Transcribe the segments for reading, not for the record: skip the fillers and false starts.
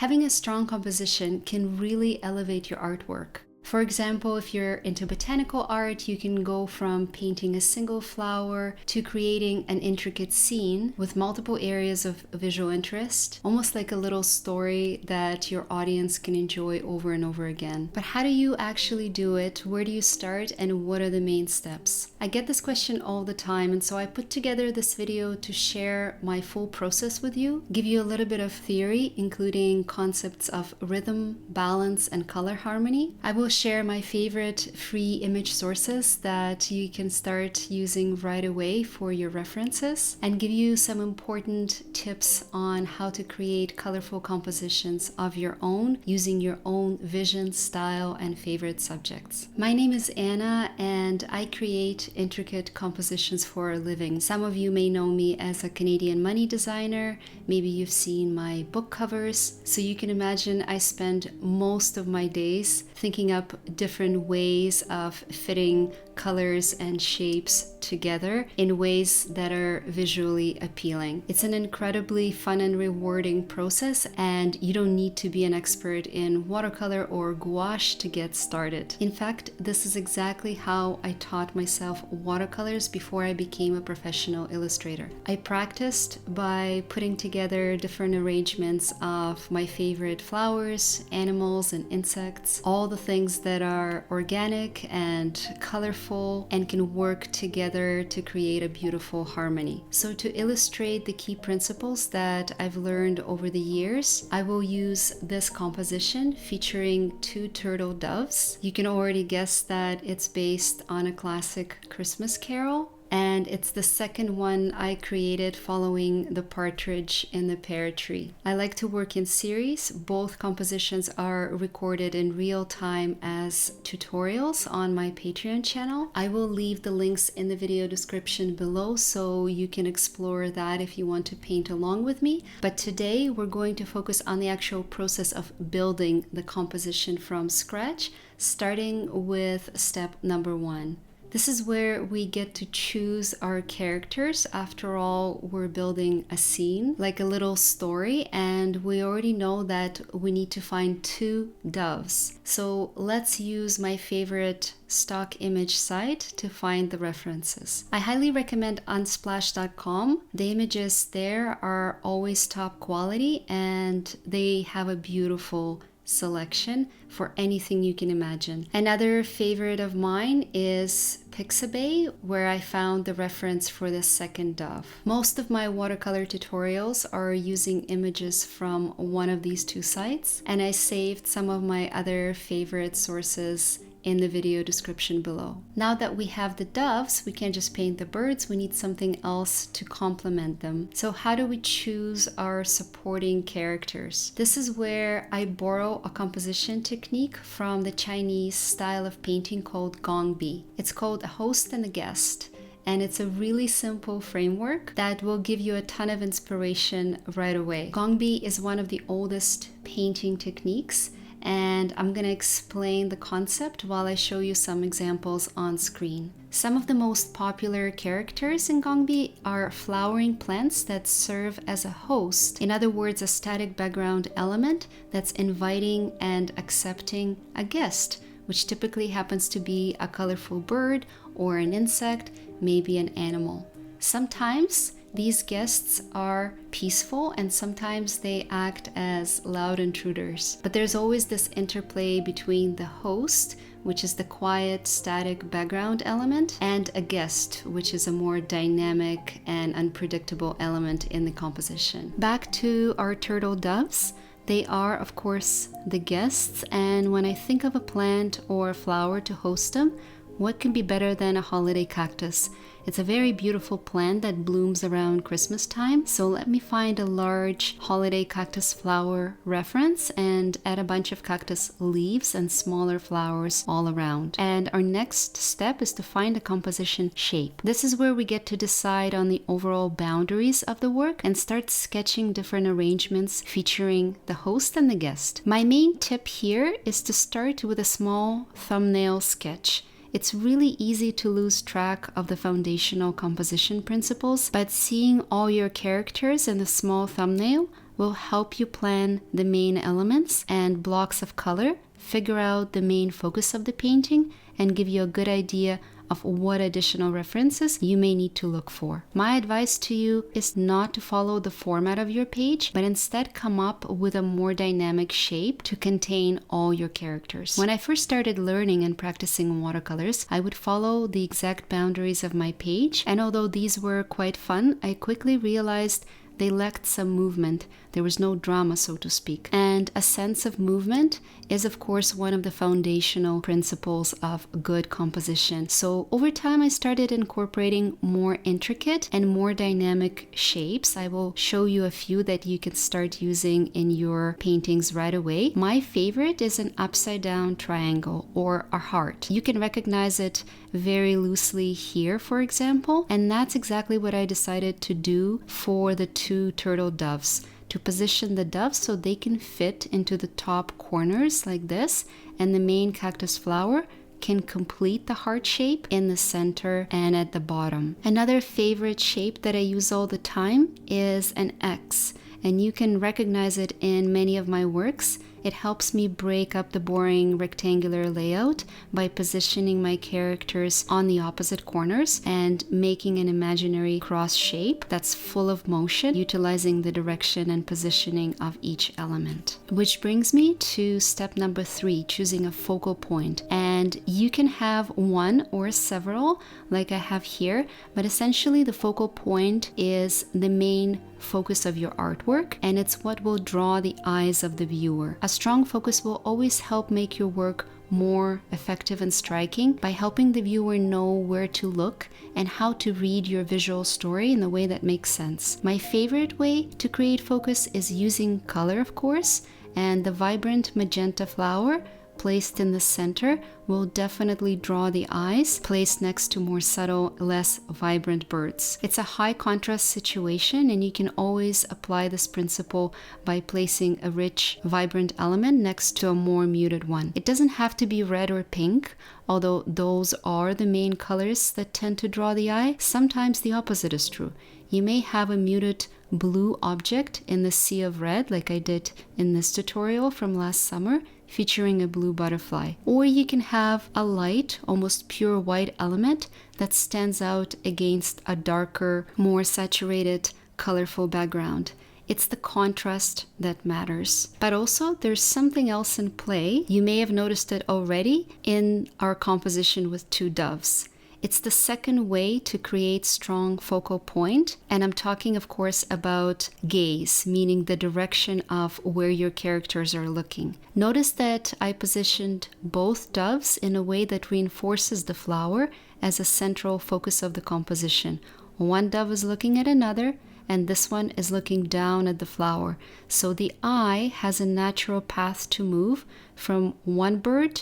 Having a strong composition can really elevate your artwork. For example, if you're into botanical art, you can go from painting a single flower to creating an intricate scene with multiple areas of visual interest, almost like a little story that your audience can enjoy over and over again. But how do you actually do it? Where do you start? And what are the main steps? I get this question all the time, and so I put together this video to share my full process with you, give you a little bit of theory, including concepts of rhythm, balance, and color harmony. I will share my favorite free image sources that you can start using right away for your references, and give you some important tips on how to create colorful compositions of your own using your own vision, style, and favorite subjects. My name is Anna, and I create intricate compositions for a living. Some of you may know me as a Canadian money designer. Maybe you've seen my book covers. So you can imagine I spend most of my days thinking up different ways of fitting colors and shapes together in ways that are visually appealing. It's an incredibly fun and rewarding process, and you don't need to be an expert in watercolor or gouache to get started. In fact, this is exactly how I taught myself watercolors before I became a professional illustrator. I practiced by putting together different arrangements of my favorite flowers, animals, and insects, all the things that are organic and colorful and can work together to create a beautiful harmony. So to illustrate the key principles that I've learned over the years, I will use this composition featuring 2 turtle doves. You can already guess that it's based on a classic Christmas carol, and it's the second one I created following the partridge in the pear tree. I like to work in series. Both compositions are recorded in real time as tutorials on my Patreon channel. I will leave the links in the video description below so you can explore that if you want to paint along with me. But today we're going to focus on the actual process of building the composition from scratch, starting with step number 1. This is where we get to choose our characters. After all, we're building a scene, like a little story, and we already know that we need to find 2 doves. So let's use my favorite stock image site to find the references. I highly recommend unsplash.com. The images there are always top quality, and they have a beautiful selection for anything you can imagine. Another favorite of mine is Pixabay, where I found the reference for the second dove. Most of my watercolor tutorials are using images from one of these 2 sites, and I saved some of my other favorite sources in the video description below. Now that we have the doves, we can't just paint the birds, we need something else to complement them. So how do we choose our supporting characters? This is where I borrow a composition technique from the Chinese style of painting called gongbi. It's called a host and a guest, and it's a really simple framework that will give you a ton of inspiration right away. Gongbi is one of the oldest painting techniques, and I'm going to explain the concept while I show you some examples on screen. Some of the most popular characters in gongbi are flowering plants that serve as a host, in other words, a static background element that's inviting and accepting a guest, which typically happens to be a colorful bird or an insect, maybe an animal. Sometimes these guests are peaceful, and sometimes they act as loud intruders. But there's always this interplay between the host, which is the quiet, static background element, and a guest, which is a more dynamic and unpredictable element in the composition. Back to our turtle doves. They are, of course, the guests, and when I think of a plant or a flower to host them, what can be better than a holiday cactus? It's a very beautiful plant that blooms around Christmas time. So let me find a large holiday cactus flower reference and add a bunch of cactus leaves and smaller flowers all around. And our next step is to find a composition shape. This is where we get to decide on the overall boundaries of the work and start sketching different arrangements featuring the host and the guest. My main tip here is to start with a small thumbnail sketch. It's really easy to lose track of the foundational composition principles, but seeing all your characters in a small thumbnail will help you plan the main elements and blocks of color, figure out the main focus of the painting, and give you a good idea of what additional references you may need to look for. My advice to you is not to follow the format of your page, but instead come up with a more dynamic shape to contain all your characters. When I first started learning and practicing watercolors, I would follow the exact boundaries of my page, and although these were quite fun, I quickly realized they lacked some movement. There was no drama, so to speak. And a sense of movement is, of course, one of the foundational principles of good composition. So over time, I started incorporating more intricate and more dynamic shapes. I will show you a few that you can start using in your paintings right away. My favorite is an upside down triangle or a heart. You can recognize it very loosely here, for example, and that's exactly what I decided to do for the two turtle doves, to position the doves so they can fit into the top corners like this, and the main cactus flower can complete the heart shape in the center and at the bottom. Another favorite shape that I use all the time is an X, and you can recognize it in many of my works. It helps me break up the boring rectangular layout by positioning my characters on the opposite corners and making an imaginary cross shape that's full of motion, utilizing the direction and positioning of each element. Which brings me to step number 3, choosing a focal point. And you can have one or several, like I have here, but essentially the focal point is the main focus of your artwork, and it's what will draw the eyes of the viewer. A strong focus will always help make your work more effective and striking by helping the viewer know where to look and how to read your visual story in a way that makes sense. My favorite way to create focus is using color, of course, and the vibrant magenta flower placed in the center will definitely draw the eyes, placed next to more subtle, less vibrant birds. It's a high contrast situation, and you can always apply this principle by placing a rich, vibrant element next to a more muted one. It doesn't have to be red or pink, although those are the main colors that tend to draw the eye. Sometimes the opposite is true. You may have a muted blue object in the sea of red, like I did in this tutorial from last summer, featuring a blue butterfly. Or you can have a light, almost pure white element that stands out against a darker, more saturated, colorful background. It's the contrast that matters. But also, there's something else in play. You may have noticed it already in our composition with two doves. It's the second way to create strong focal point, and I'm talking, of course, about gaze, meaning the direction of where your characters are looking. Notice that I positioned both doves in a way that reinforces the flower as a central focus of the composition. One dove is looking at another, and this one is looking down at the flower. So the eye has a natural path to move from one bird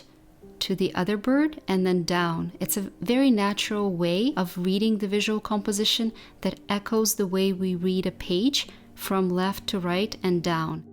to the other bird and then down. It's a very natural way of reading the visual composition that echoes the way we read a page from left to right and down.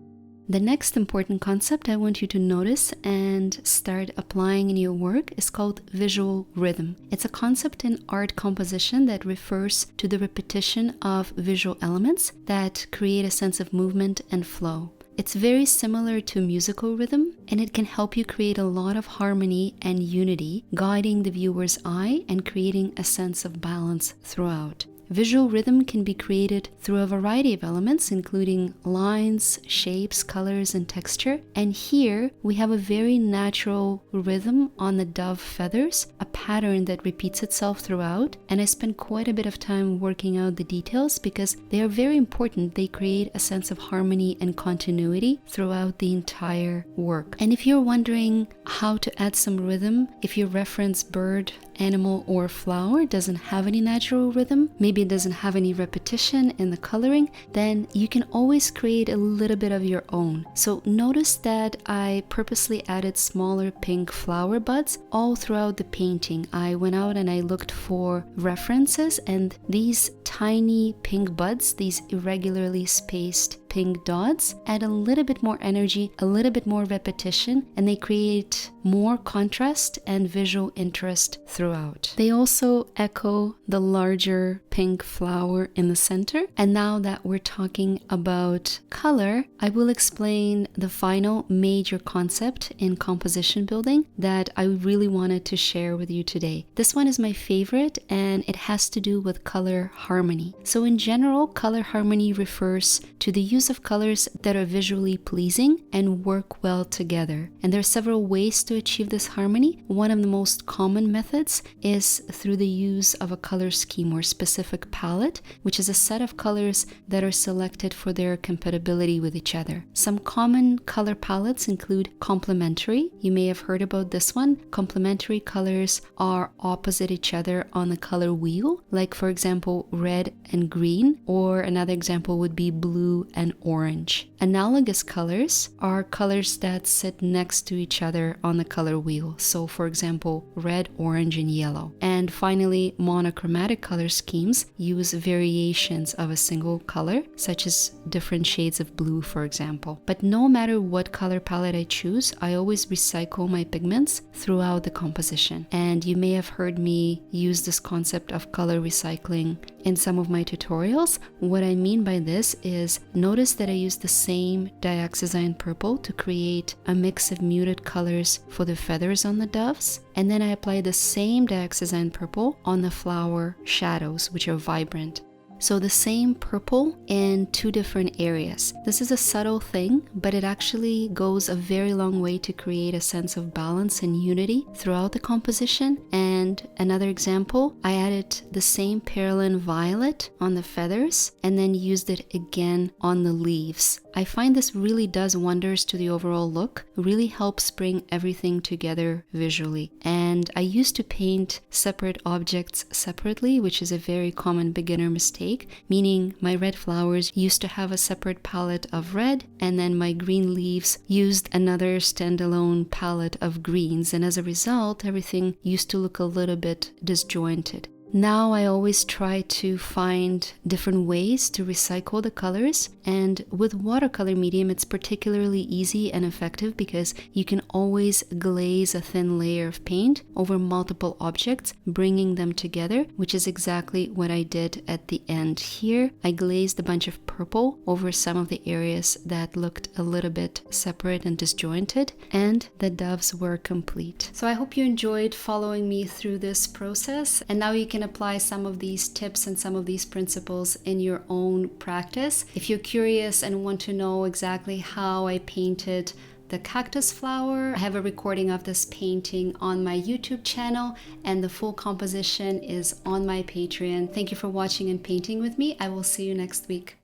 The next important concept I want you to notice and start applying in your work is called visual rhythm. It's a concept in art composition that refers to the repetition of visual elements that create a sense of movement and flow. It's very similar to musical rhythm, and it can help you create a lot of harmony and unity, guiding the viewer's eye and creating a sense of balance throughout. Visual rhythm can be created through a variety of elements, including lines, shapes, colors, and texture. And here we have a very natural rhythm on the dove feathers, a pattern that repeats itself throughout. And I spent quite a bit of time working out the details because they are very important. They create a sense of harmony and continuity throughout the entire work. And if you're wondering how to add some rhythm, if your reference bird, animal, or flower doesn't have any natural rhythm, maybe it doesn't have any repetition in the coloring, then you can always create a little bit of your own. So notice that I purposely added smaller pink flower buds all throughout the painting. I went out and I looked for references, and these tiny pink buds, these irregularly spaced pink dots add a little bit more energy, a little bit more repetition, and they create more contrast and visual interest throughout. They also echo the larger pink flower in the center. And now that we're talking about color, I will explain the final major concept in composition building that I really wanted to share with you today. This one is my favorite, and it has to do with color harmony. So in general, color harmony refers to the use of colors that are visually pleasing and work well together. And there are several ways to achieve this harmony. One of the most common methods is through the use of a color scheme or specific palette, which is a set of colors that are selected for their compatibility with each other. Some common color palettes include complementary. You may have heard about this one. Complementary colors are opposite each other on the color wheel, like for example red and green, or another example would be blue and orange. Analogous colors are colors that sit next to each other on the color wheel, so for example red, orange, and yellow. And finally, monochromatic color schemes use variations of a single color, such as different shades of blue, for example. But no matter what color palette I choose, I always recycle my pigments throughout the composition. And you may have heard me use this concept of color recycling in some of my tutorials. What I mean by this is, notice that I use the same dioxazine purple to create a mix of muted colors for the feathers on the doves, and then I apply the same dioxazine purple on the flower shadows, which are vibrant. So the same purple in two different areas. This is a subtle thing, but it actually goes a very long way to create a sense of balance and unity throughout the composition. And another example, I added the same perylene violet on the feathers and then used it again on the leaves. I find this really does wonders to the overall look, really helps bring everything together visually. And I used to paint separate objects separately, which is a very common beginner mistake, meaning my red flowers used to have a separate palette of red, and then my green leaves used another standalone palette of greens, and as a result, everything used to look a little bit disjointed. Now I always try to find different ways to recycle the colors, and with watercolor medium it's particularly easy and effective because you can always glaze a thin layer of paint over multiple objects, bringing them together, which is exactly what I did at the end here. I glazed a bunch of purple over some of the areas that looked a little bit separate and disjointed, and the doves were complete. So I hope you enjoyed following me through this process, and now you can apply some of these tips and some of these principles in your own practice. If you're curious and want to know exactly how I painted the cactus flower, I have a recording of this painting on my YouTube channel, and the full composition is on my Patreon. Thank you for watching and painting with me. I will see you next week.